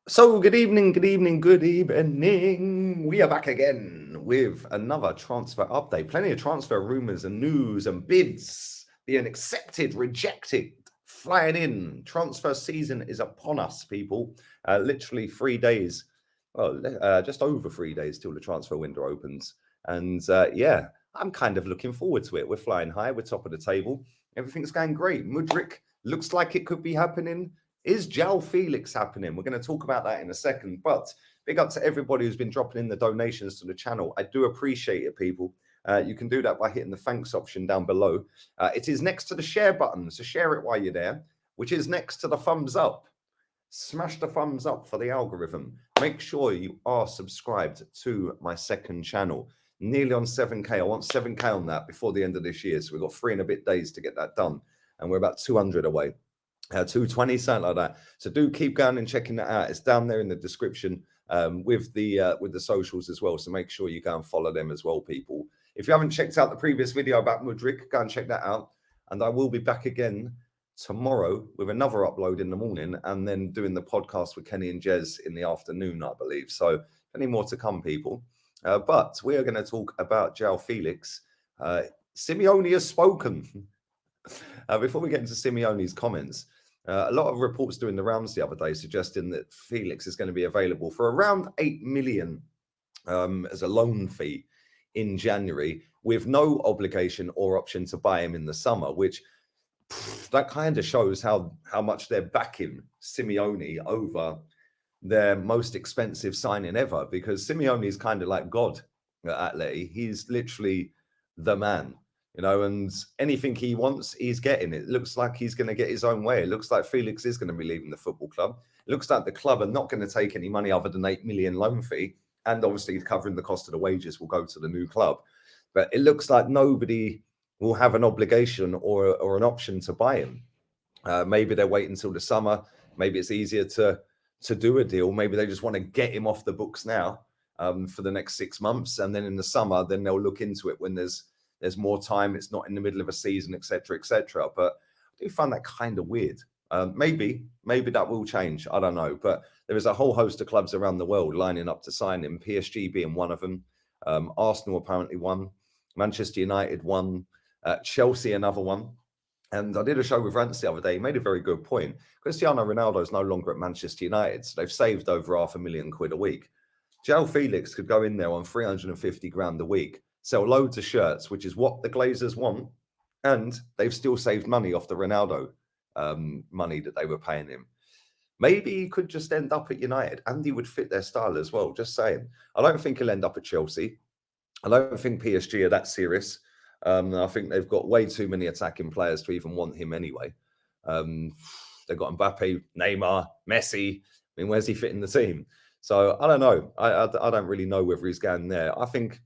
So, good evening, good evening, good evening. We are back again with another transfer update. Plenty of transfer rumors and news and bids being accepted, rejected, flying in. Transfer season is upon us, people. Literally 3 days, just over 3 days till the transfer window opens. And yeah, I'm kind of looking forward to it. We're flying high, we're top of the table. Everything's going great. Mudryk looks like it could be happening. Is Joao Felix happening? We're going to talk about that in a second. But big up to everybody who's been dropping in the donations to the channel. I do appreciate it, people. You can do that by hitting the thanks option down below. It is next to the share button, so share it while you're there, which is next to the thumbs up. Smash the thumbs up for the algorithm. Make sure you are subscribed to my second channel. Nearly on 7K. I want 7K on that before the end of this year. So we've got 3 and a bit days to get that done. And we're about 200 away. 220, something like that. So do keep going and checking that out. It's down there in the description with the socials as well. So make sure you go and follow them as well, people. If you haven't checked out the previous video about Mudryk, go and check that out. And I will be back again tomorrow with another upload in the morning and then doing the podcast with Kenny and Jez in the afternoon, I believe. So plenty more to come, people. But we are going to talk about Joao Felix. Simeone has spoken. Before we get into Simeone's comments, a lot of reports doing the rounds the other day suggesting that Felix is going to be available for around 8 million as a loan fee in January with no obligation or option to buy him in the summer, which that kind of shows how much they're backing Simeone over their most expensive signing ever, because Simeone is kind of like God at Atleti. He's literally the man. And anything he wants, he's getting. It looks like he's going to get his own way. It looks like Felix is going to be leaving the football club. It looks like the club are not going to take any money other than 8 million loan fee. And obviously covering the cost of the wages will go to the new club. But it looks like nobody will have an obligation or an option to buy him. Maybe they're waiting until the summer. Maybe it's easier to do a deal. Maybe they just want to get him off the books now for the next 6 months. And then in the summer, then they'll look into it when there's more time. It's not in the middle of a season, etc., etc. But I do find that kind of weird. Maybe that will change. I don't know. But there is a whole host of clubs around the world lining up to sign him. PSG being one of them. Arsenal apparently one. Manchester United one. Chelsea another one. And I did a show with Rance the other day. He made a very good point. Cristiano Ronaldo is no longer at Manchester United, so they've saved over £500,000 a week. Joao Felix could go in there on 350 grand a week, sell loads of shirts, which is what the Glazers want, and they've still saved money off the Ronaldo money that they were paying him. Maybe he could just end up at United, and he would fit their style as well. Just saying. I don't think he'll end up at Chelsea. I don't think PSG are that serious. I think they've got way too many attacking players to even want him anyway. They've got Mbappe, Neymar, Messi. I mean, where's he fit in the team? So I don't know. I don't really know whether he's going there. I think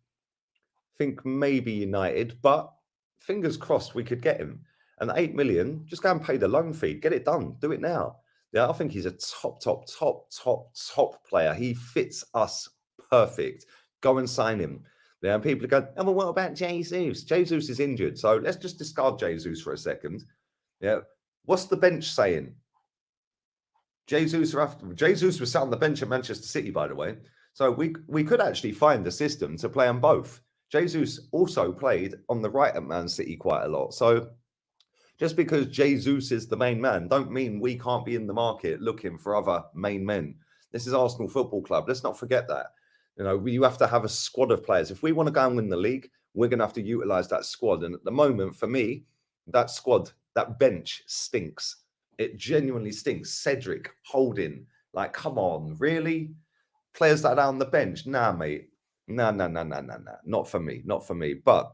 maybe United, but fingers crossed we could get him. And 8 million, just go and pay the loan fee. Get it done. Do it now. Yeah, I think he's a top player. He fits us perfect. Go and sign him. Yeah, and people are going, oh, well, what about Jesus? Jesus is injured. So let's just discard Jesus for a second. Yeah. What's the bench saying? Jesus was sat on the bench at Manchester City, by the way. So we could actually find the system to play on both. Jesus also played on the right at Man City quite a lot. So just because Jesus is the main man, don't mean we can't be in the market looking for other main men. This is Arsenal Football Club. Let's not forget that. You have to have a squad of players. If we want to go and win the league, we're going to have to utilize that squad. And at the moment, for me, that squad, that bench stinks. It genuinely stinks. Cedric, Holding, like, come on, really? Players that are on the bench? Nah, mate. Nah. Not for me. Not for me. But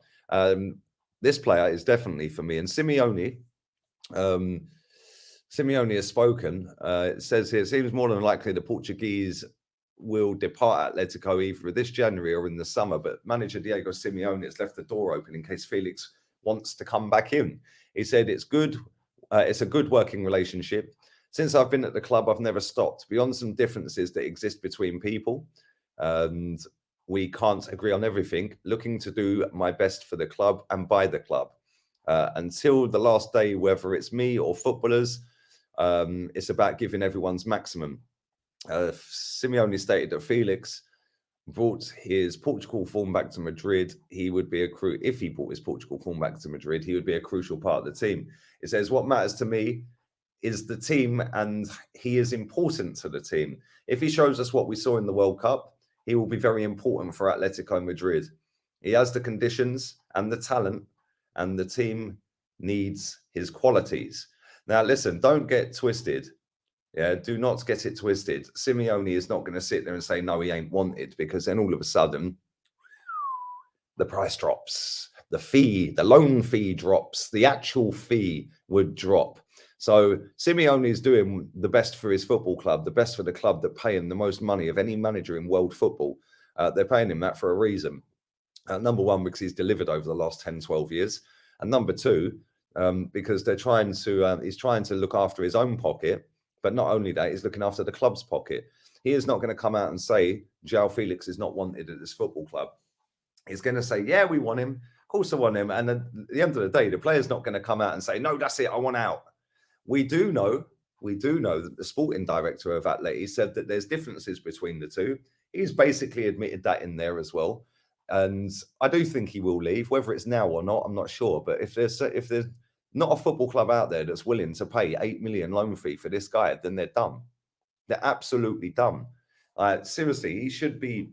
this player is definitely for me. And Simeone has spoken. It says here, it seems more than likely the Portuguese will depart Atletico either this January or in the summer, but manager Diego Simeone has left the door open in case Felix wants to come back in. He said it's good. It's a good working relationship. Since I've been at the club, I've never stopped. Beyond some differences that exist between people, and we can't agree on everything, looking to do my best for the club and by the club. Until the last day, whether it's me or footballers, it's about giving everyone's maximum. Simeone stated that Felix brought his Portugal form back to Madrid, he would be if he brought his Portugal form back to Madrid, he would be a crucial part of the team. It says, what matters to me is the team, and he is important to the team. If he shows us what we saw in the World Cup, he will be very important for Atletico Madrid. He has the conditions and the talent, and the team needs his qualities. Now, listen, don't get twisted. Yeah, do not get it twisted. Simeone is not going to sit there and say, no, he ain't wanted, because then all of a sudden the price drops, the loan fee drops, the actual fee would drop. So Simeone is doing the best for his football club, the best for the club that pay him the most money of any manager in world football. They're paying him that for a reason. Number one, because he's delivered over the last 10, 12 years. And number two, because he's trying to look after his own pocket. But not only that, he's looking after the club's pocket. He is not going to come out and say, Joao Felix is not wanted at this football club. He's going to say, yeah, we want him. Of course I want him. And at the end of the day, the player's not going to come out and say, no, that's it, I want out. We do know that the sporting director of Atleti said that there's differences between the two. He's basically admitted that in there as well. And I do think he will leave, whether it's now or not, I'm not sure. But if there's not a football club out there that's willing to pay 8 million loan fee for this guy, then they're dumb. They're absolutely dumb. Seriously, he should be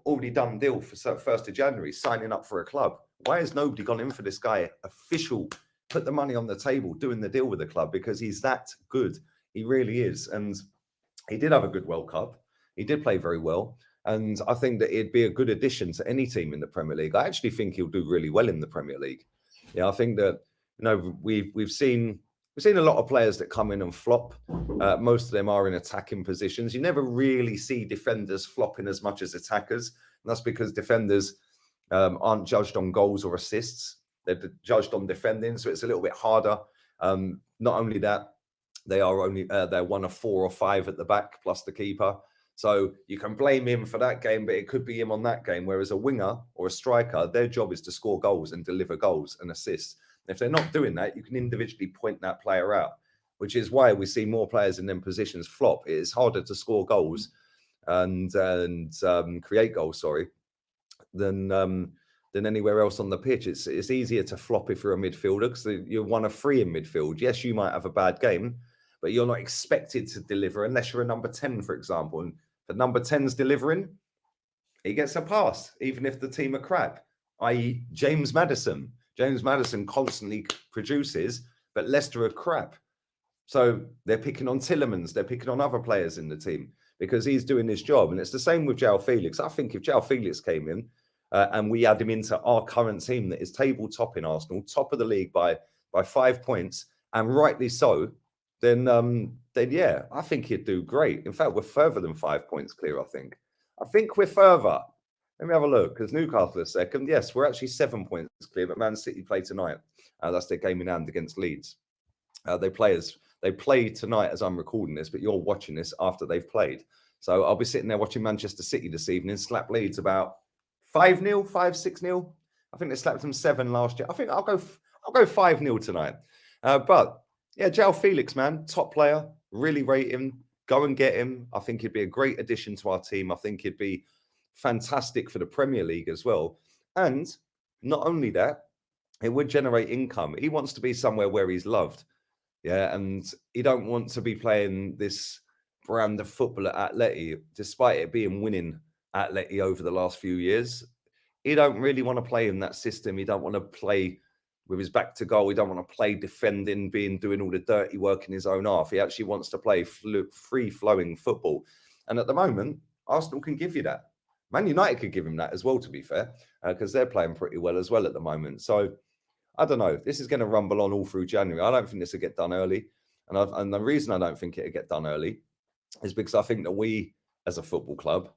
already done deal for 1st of January, signing up for a club. Why has nobody gone in for this guy official, put the money on the table, doing the deal with the club? Because he's that good. He really is. And he did have a good World Cup. He did play very well. And I think that it'd be a good addition to any team in the Premier League. I actually think he'll do really well in the Premier League. Yeah, I think that, we've seen a lot of players that come in and flop. Most of them are in attacking positions. You never really see defenders flopping as much as attackers. And that's because defenders aren't judged on goals or assists. They're judged on defending. So it's a little bit harder. Not only that, they're one of 4 or 5 at the back, plus the keeper. So you can blame him for that game, but it could be him on that game. Whereas a winger or a striker, their job is to score goals and deliver goals and assists. If they're not doing that, you can individually point that player out, which is why we see more players in them positions flop. It is harder to score goals and create goals, than anywhere else on the pitch. It's easier to flop if you're a midfielder, because you're 1 of 3 in midfield. Yes, you might have a bad game, but you're not expected to deliver unless you're a number 10, for example. And if number 10's delivering, he gets a pass, even if the team are crap, i.e. James Maddison. James Maddison constantly produces, but Leicester are crap. So they're picking on Tielemans. They're picking on other players in the team because he's doing his job. And it's the same with Joao Felix. I think if Joao Felix came in and we add him into our current team that is table top in Arsenal, top of the league by 5 points, and rightly so, then yeah, I think he'd do great. In fact, we're further than 5 points clear, I think. I think we're further. Let me have a look, because Newcastle are second. Yes, we're actually 7 points clear, but Man City play tonight. That's their game in hand against Leeds. They play tonight as I'm recording this, but you're watching this after they've played. So I'll be sitting there watching Manchester City this evening slap Leeds about 5-0, 5-6-0. I think they slapped them 7 last year. I think I'll go 5-0 tonight. But yeah, Joao Felix, man, top player, really rate him. Go and get him. I think he'd be a great addition to our team. I think he'd be fantastic for the Premier League as well. And not only that, it would generate income. He wants to be somewhere where he's loved. Yeah, and he don't want to be playing this brand of football at Atleti, despite it being winning Atleti over the last few years. He don't really want to play in that system. He don't want to play with his back to goal. He don't want to play defending, doing all the dirty work in his own half. He actually wants to play free-flowing football. And at the moment, Arsenal can give you that. Man United could give him that as well, to be fair, because they're playing pretty well as well at the moment. So I don't know. This is going to rumble on all through January. I don't think this will get done early. And the reason I don't think it'll get done early is because I think that we, as a football club,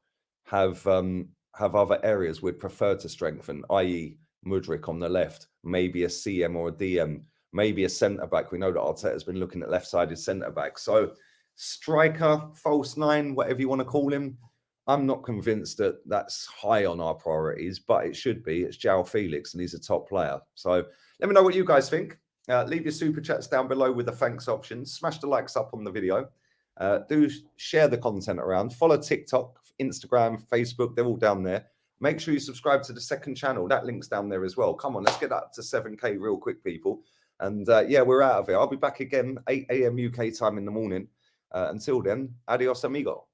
have other areas we'd prefer to strengthen, i.e. Mudryk on the left, maybe a CM or a DM, maybe a centre-back. We know that Arteta's been looking at left-sided centre-back. So striker, false 9, whatever you want to call him, I'm not convinced that that's high on our priorities, but it should be. It's Joao Felix, and he's a top player. So let me know what you guys think. Leave your super chats down below with the thanks option. Smash the likes up on the video. Do share the content around. Follow TikTok, Instagram, Facebook. They're all down there. Make sure you subscribe to the second channel. That link's down there as well. Come on, let's get that up to 7K real quick, people. And yeah, we're out of here. I'll be back again 8 a.m. UK time in the morning. Until then, adios, amigo.